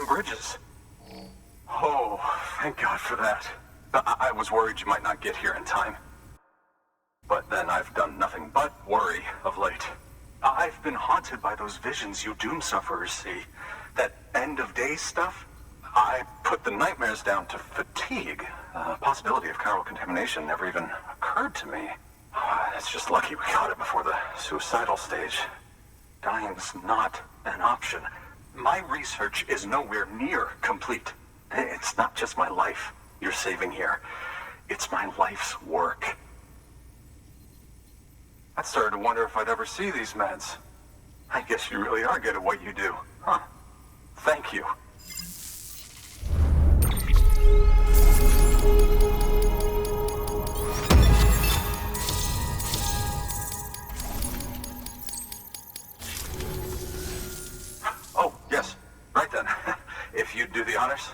Bridges. Oh, thank God for that. I was worried you might not get here in time. But then I've done nothing but worry of late. I've been haunted by those visions you Doom sufferers see. That end-of-day stuff. I put the nightmares down to fatigue. The possibility of chiral contamination never even occurred to me. It's just lucky we caught it before the suicidal stage. Dying's not an option. My research is nowhere near complete. It's not just my life you're saving here. It's my life's work. I started to wonder if I'd ever see these meds. I guess you really are good at what you do, huh? Thank you. Oh, yes. Right then. If you'd do the honors.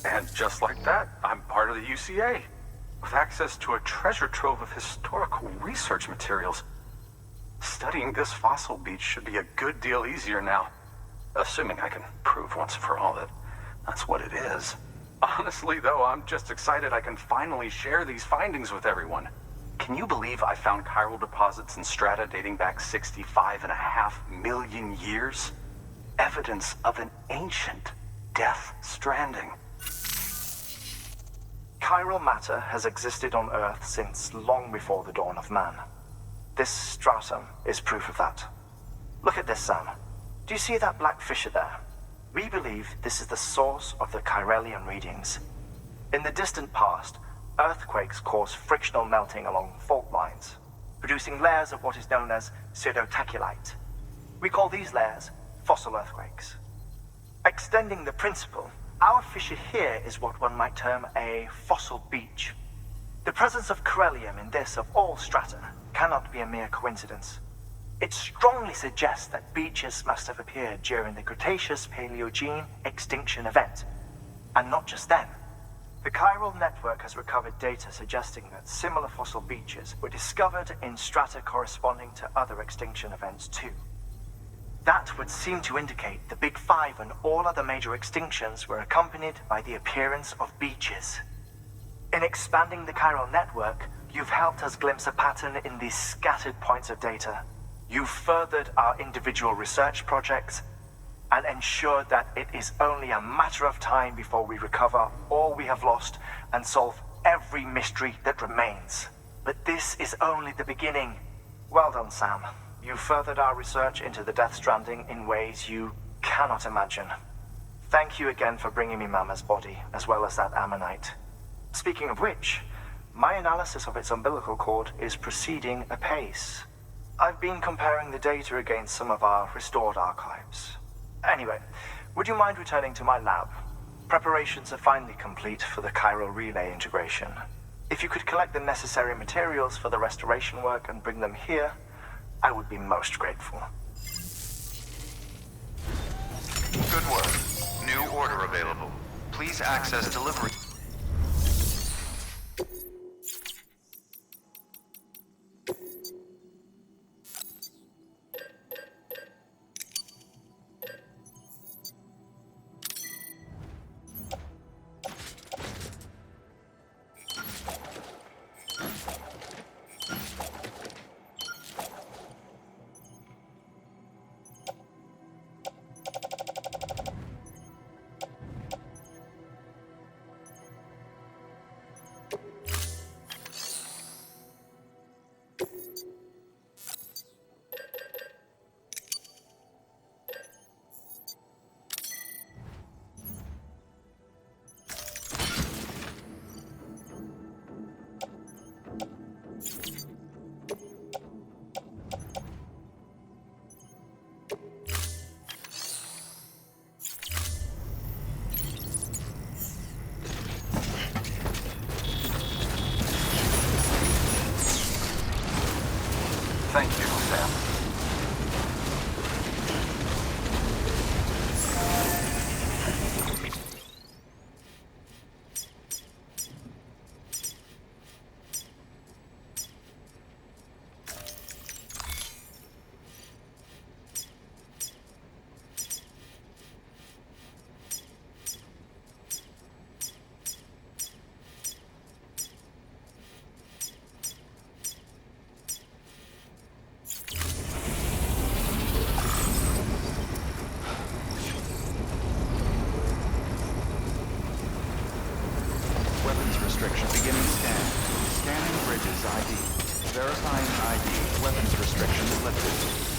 And just like that, I'm part of the UCA, with access to a treasure trove of historical research materials. Studying this fossil beach should be a good deal easier now, assuming I can prove once and for all that that's what it is. Honestly, though, I'm just excited I can finally share these findings with everyone. Can you believe I found chiral deposits in strata dating back 65.5 million years? Evidence of an ancient death stranding. Chiral matter has existed on Earth since long before the dawn of man. This stratum is proof of that. Look at this, Sam. Do you see that black fissure there? We believe this is the source of the Chiralian readings. In the distant past, earthquakes cause frictional melting along fault lines, producing layers of what is known as pseudotachylite. We call these layers fossil earthquakes. Extending the principle, our fissure here is what one might term a fossil beach. The presence of chiralium in this of all strata cannot be a mere coincidence. It strongly suggests that beaches must have appeared during the Cretaceous-Paleogene extinction event. And not just then. The chiral network has recovered data suggesting that similar fossil beaches were discovered in strata corresponding to other extinction events too. That would seem to indicate the Big Five and all other major extinctions were accompanied by the appearance of beaches. In expanding the chiral network, you've helped us glimpse a pattern in these scattered points of data. You've furthered our individual research projects and ensured that it is only a matter of time before we recover all we have lost and solve every mystery that remains. But this is only the beginning. Well done, Sam. You furthered our research into the Death Stranding in ways you cannot imagine. Thank you again for bringing me Mama's body, as well as that ammonite. Speaking of which, my analysis of its umbilical cord is proceeding apace. I've been comparing the data against some of our restored archives. Anyway, would you mind returning to my lab? Preparations are finally complete for the chiral relay integration. If you could collect the necessary materials for the restoration work and bring them here, I would be most grateful. Good work. New order available. Please access delivery. Thank you, Sam. Restriction beginning scan. Scanning bridges ID. Verifying ID. Weapons restrictions lifted.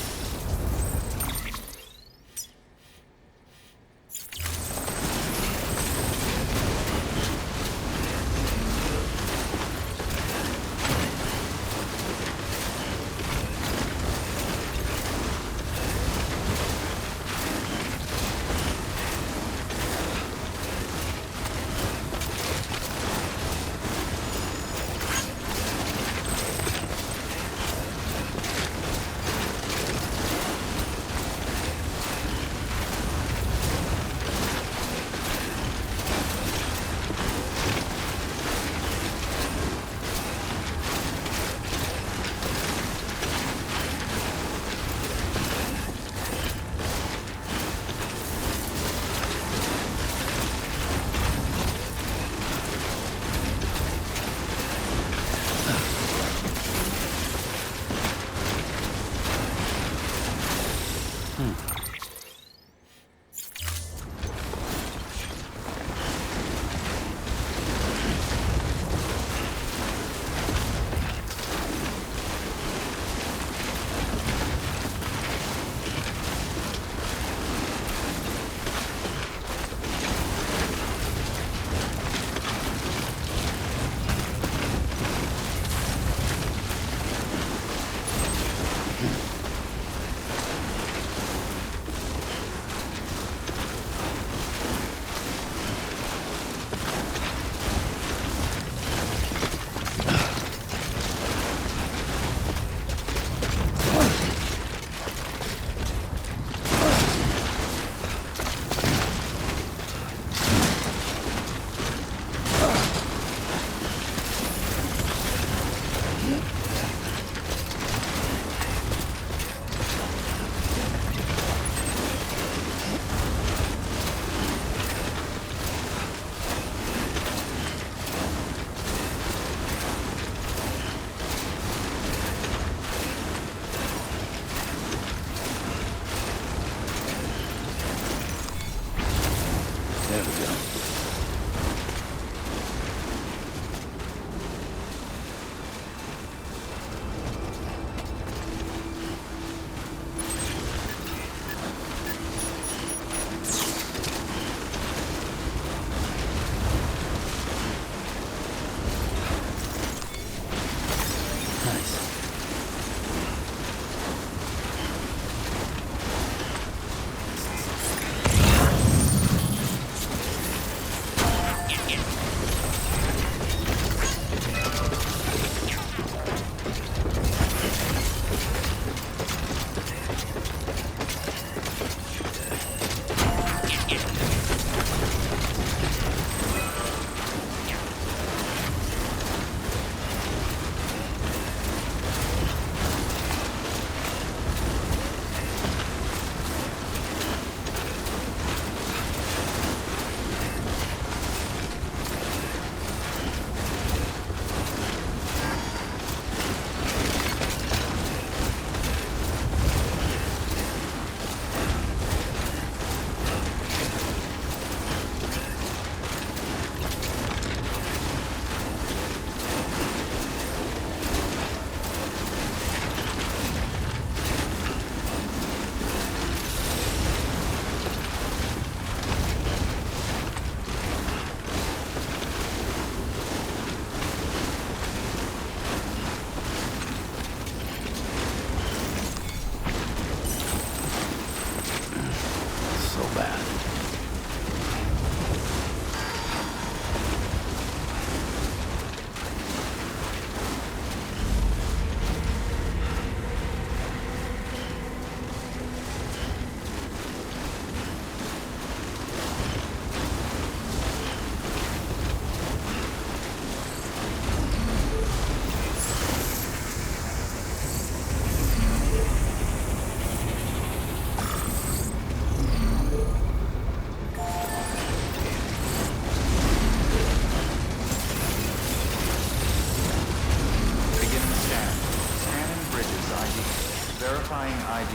Verifying ID.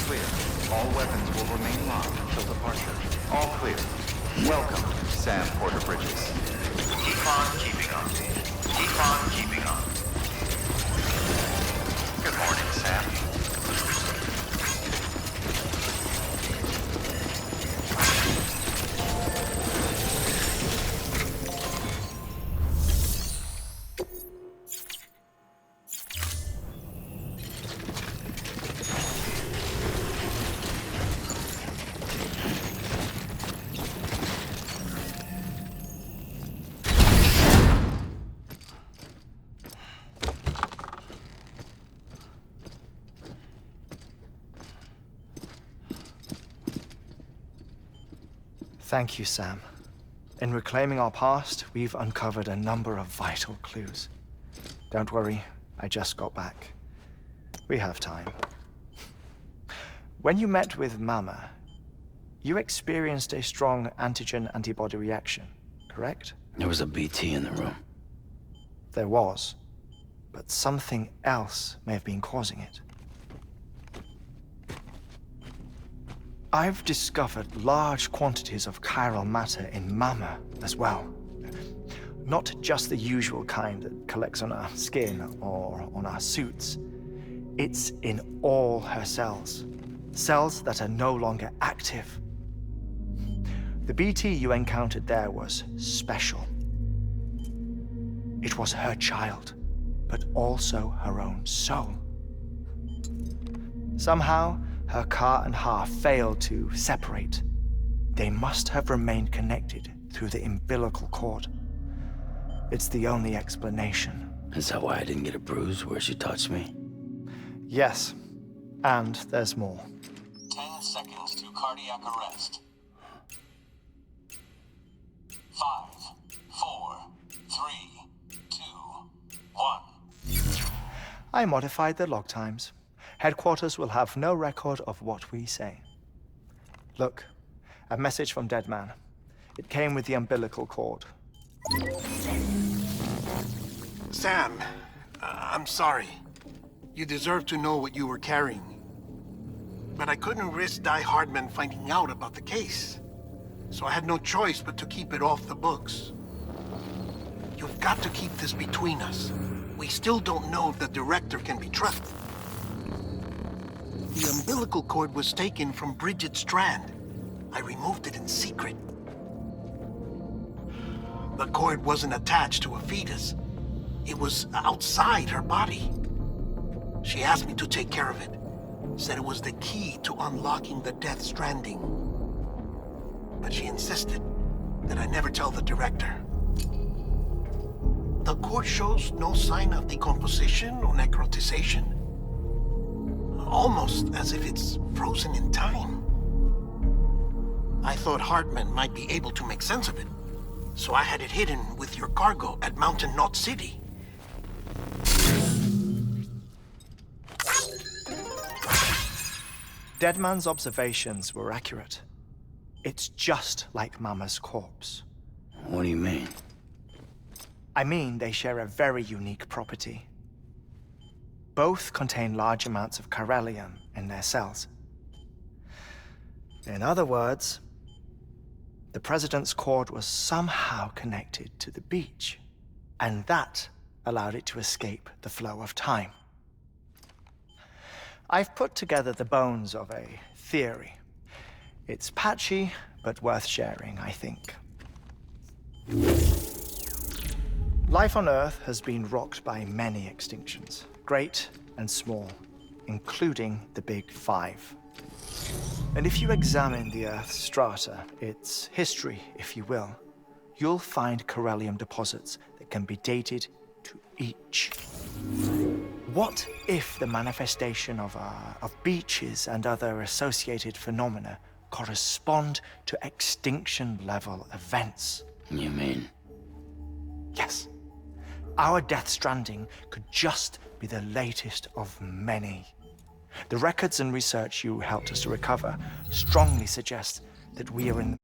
Clear. All weapons will remain locked until departure. All clear. Welcome, Sam Porter Bridges. Keep on keeping on. Keep on keeping on. Good morning, Sam. Thank you, Sam. In reclaiming our past, we've uncovered a number of vital clues. Don't worry, I just got back. We have time. When you met with Mama, you experienced a strong antigen-antibody reaction, correct? There was a BT in the room. There was, but something else may have been causing it. I've discovered large quantities of chiral matter in Mama as well. Not just the usual kind that collects on our skin or on our suits. It's in all her cells. Cells that are no longer active. The BT you encountered there was special. It was her child, but also her own soul. Somehow, her car and half failed to separate. They must have remained connected through the umbilical cord. It's the only explanation. Is that why I didn't get a bruise where she touched me? Yes, and there's more. 10 seconds to cardiac arrest. 5, 4, 3, 2, 1. I modified the log times. Headquarters will have no record of what we say. Look, a message from Deadman. It came with the umbilical cord. Sam, I'm sorry. You deserve to know what you were carrying. But I couldn't risk Die Hardman finding out about the case. So I had no choice but to keep it off the books. You've got to keep this between us. We still don't know if the director can be trusted. The umbilical cord was taken from Bridget Strand. I removed it in secret. The cord wasn't attached to a fetus. It was outside her body. She asked me to take care of it. Said it was the key to unlocking the Death Stranding. But she insisted that I never tell the director. The cord shows no sign of decomposition or necrotization. Almost as if it's frozen in time. I thought Hartman might be able to make sense of it, so I had it hidden with your cargo at Mountain Knot City. Deadman's observations were accurate. It's just like Mama's corpse. What do you mean? I mean, they share a very unique property. Both contain large amounts of chiralium in their cells. In other words, the President's cord was somehow connected to the beach, and that allowed it to escape the flow of time. I've put together the bones of a theory. It's patchy, but worth sharing, I think. Life on Earth has been rocked by many extinctions, great and small, including the Big Five. And if you examine the Earth's strata, its history, if you will, you'll find chiralium deposits that can be dated to each. What if the manifestation of beaches and other associated phenomena correspond to extinction-level events? You mean? Yes. Our Death Stranding could just be the latest of many. The records and research you helped us to recover strongly suggest that we are in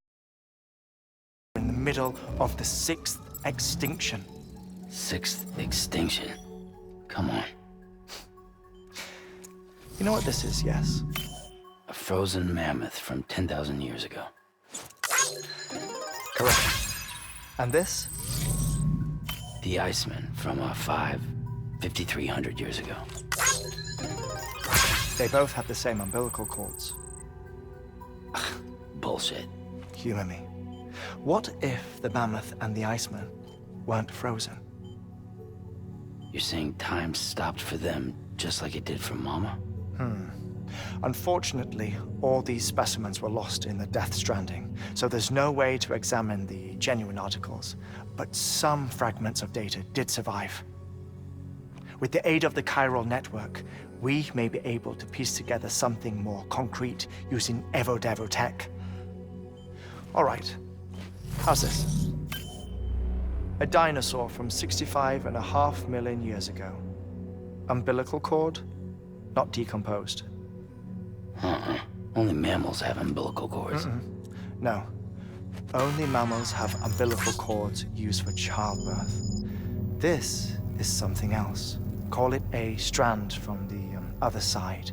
the middle of the 6th extinction. 6th extinction? Come on. You know what this is, yes? A frozen mammoth from 10,000 years ago. Correct. And this? The Iceman from 5,300 years ago. They both have the same umbilical cords. Bullshit. Humor me. What if the mammoth and the Iceman weren't frozen? You're saying time stopped for them just like it did for Mama? Unfortunately, all these specimens were lost in the Death Stranding, so there's no way to examine the genuine articles, but some fragments of data did survive. With the aid of the chiral network, we may be able to piece together something more concrete using Evo-Devo tech. All right, how's this? A dinosaur from 65.5 million years ago. Umbilical cord, not decomposed. Only mammals have umbilical cords. No, only mammals have umbilical cords used for childbirth. This is something else. Call it a strand from the other side.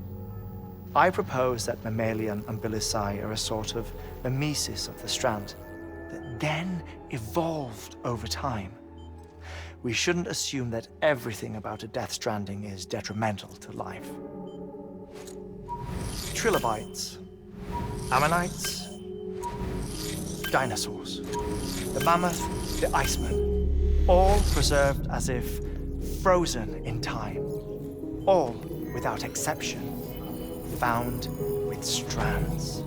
I propose that mammalian umbilici are a sort of mimesis of the strand that then evolved over time. We shouldn't assume that everything about a Death Stranding is detrimental to life. Trilobites, ammonites, dinosaurs, the mammoth, the Iceman, all preserved as if frozen in time, all without exception, found with strands,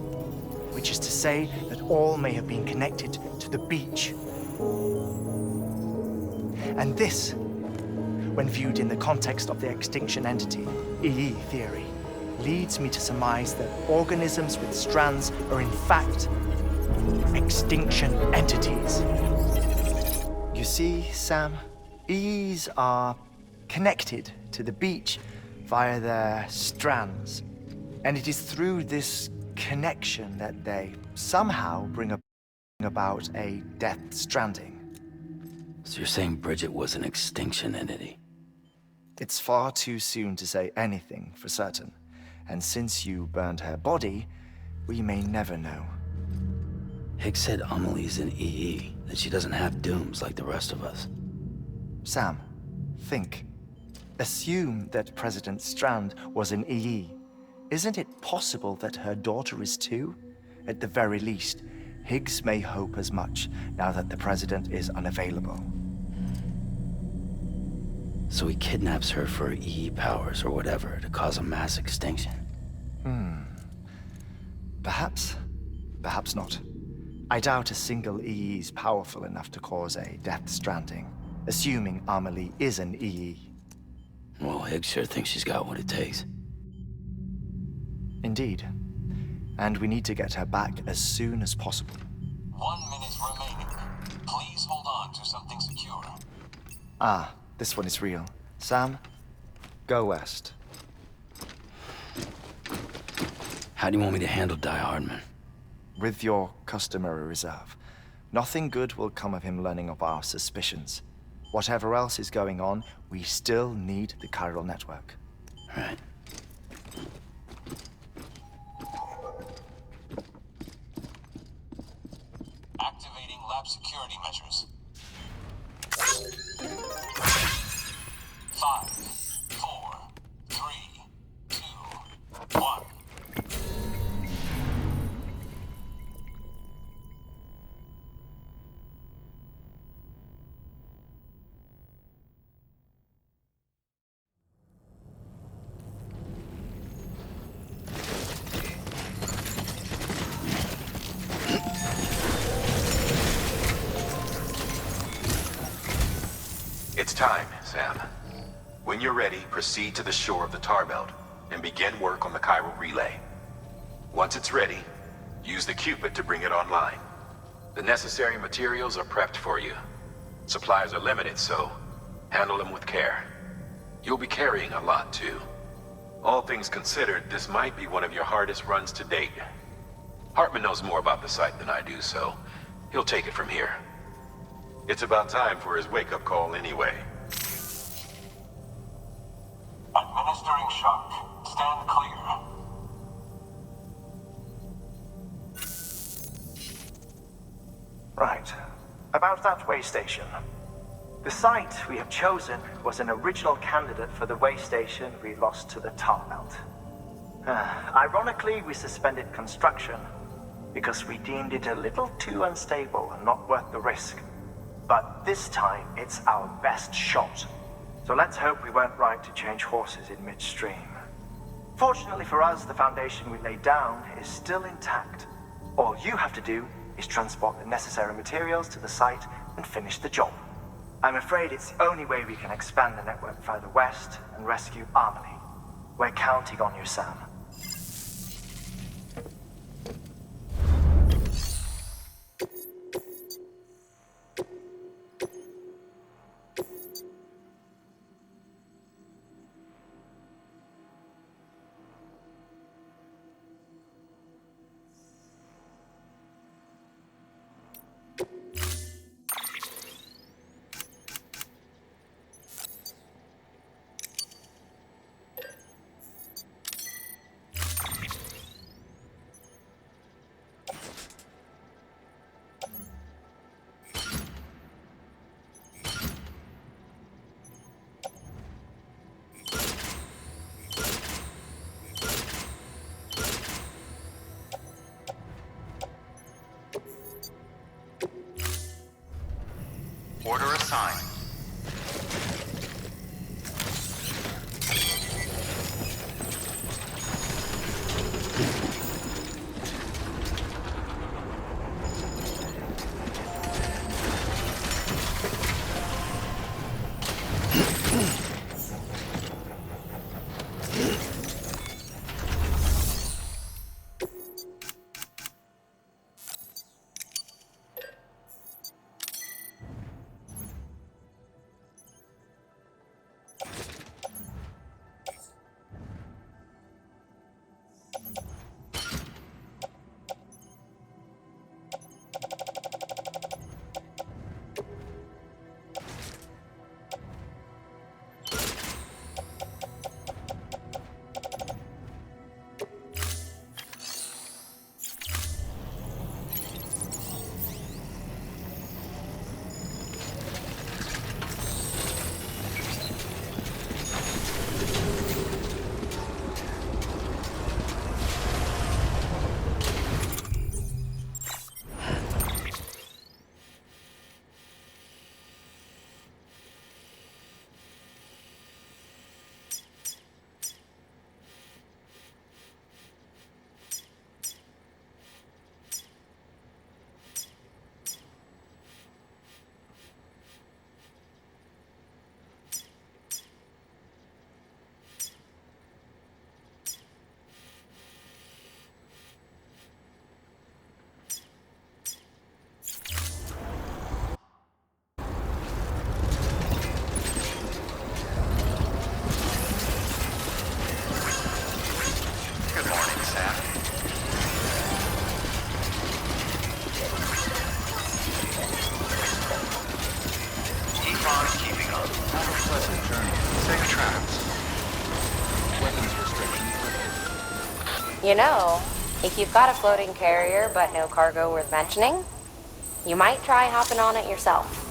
which is to say that all may have been connected to the beach. And this, when viewed in the context of the extinction entity, EE theory, leads me to surmise that organisms with strands are in fact extinction entities. You see, Sam, EEs are connected to the beach via their strands. And it is through this connection that they somehow bring about a Death Stranding. So you're saying Bridget was an extinction entity? It's far too soon to say anything for certain. And since you burned her body, we may never know. Higgs said Amelie's an EE, that she doesn't have dooms like the rest of us. Sam, think. Assume that President Strand was an EE. Isn't it possible that her daughter is too? At the very least, Higgs may hope as much now that the president is unavailable. So he kidnaps her for EE powers or whatever to cause a mass extinction. Perhaps. Perhaps not. I doubt a single EE is powerful enough to cause a Death Stranding, assuming Amelie is an EE. Well, Higgs sure thinks she's got what it takes. Indeed. And we need to get her back as soon as possible. 1 minute remaining. Please hold on to something secure. Ah, this one is real. Sam, go west. How do you want me to handle Die Hardman? With your customary reserve. Nothing good will come of him learning of our suspicions. Whatever else is going on, we still need the chiral network. Right. Activating lab security measures. 5, 4, 3, 2, 1. It's time, Sam. When you're ready, proceed to the shore of the tar belt and begin work on the chiral relay. Once it's ready, use the Cupid to bring it online. The necessary materials are prepped for you. Supplies are limited, so handle them with care. You'll be carrying a lot, too. All things considered, this might be one of your hardest runs to date. Hartman knows more about the site than I do, so he'll take it from here. It's about time for his wake-up call anyway. Administering shock. Stand clear. About that way station. The site we have chosen was an original candidate for the way station we lost to the tar belt. Ironically, we suspended construction because we deemed it a little too unstable and not worth the risk. But this time, it's our best shot. So let's hope we weren't right to change horses in midstream. Fortunately for us, the foundation we laid down is still intact. All you have to do is transport the necessary materials to the site and finish the job. I'm afraid it's the only way we can expand the network further west and rescue Amelie. We're counting on you, Sam. Order assigned. Good morning, Sam. Keep on keeping up. Have a pleasant journey. Safe travels. Weapons restrictions. You know, if you've got a floating carrier but no cargo worth mentioning, you might try hopping on it yourself.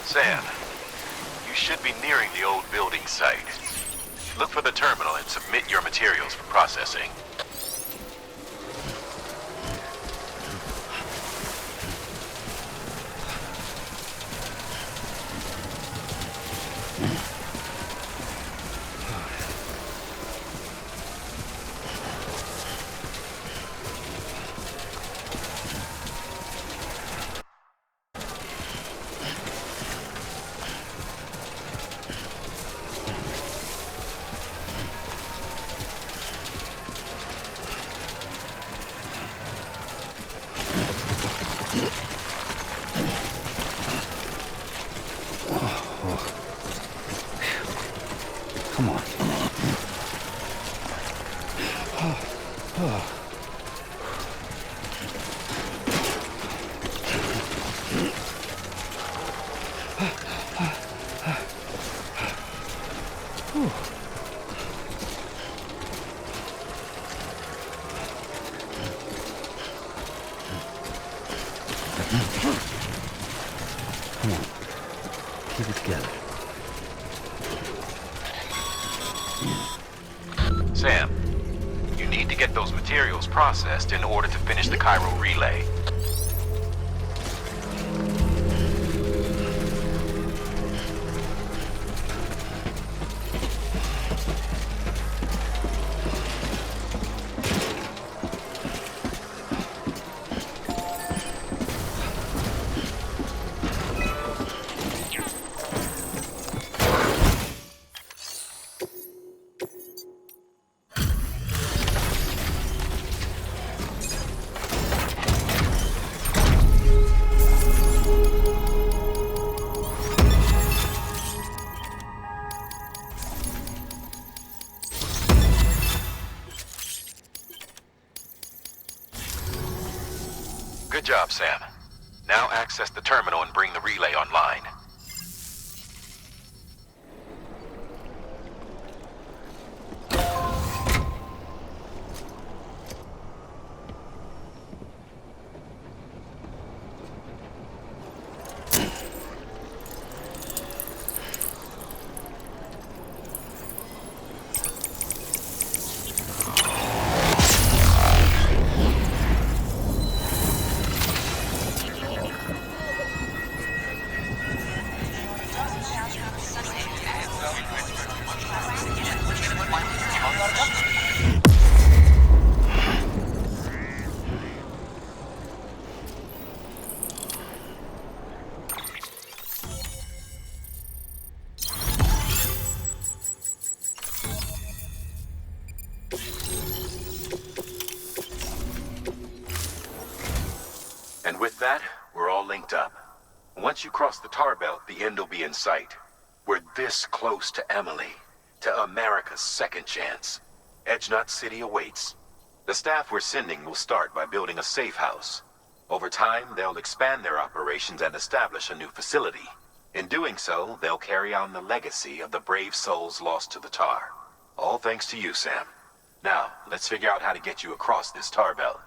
Sam, you should be nearing the old building site. Look for the terminal and submit your materials for processing. Come on. Come on. Keep it together. Sam, you need to get those materials processed in order to finish the Cairo relay. Good job, Sam. Now access the terminal and bring the relay online. And with that, we're all linked up. Once you cross the tar belt, the end will be in sight. We're this close to Emily, to America's second chance. Edgenut City awaits. The staff we're sending will start by building a safe house. Over time, they'll expand their operations and establish a new facility. In doing so, they'll carry on the legacy of the brave souls lost to the tar. All thanks to you, Sam. Now, let's figure out how to get you across this tar belt.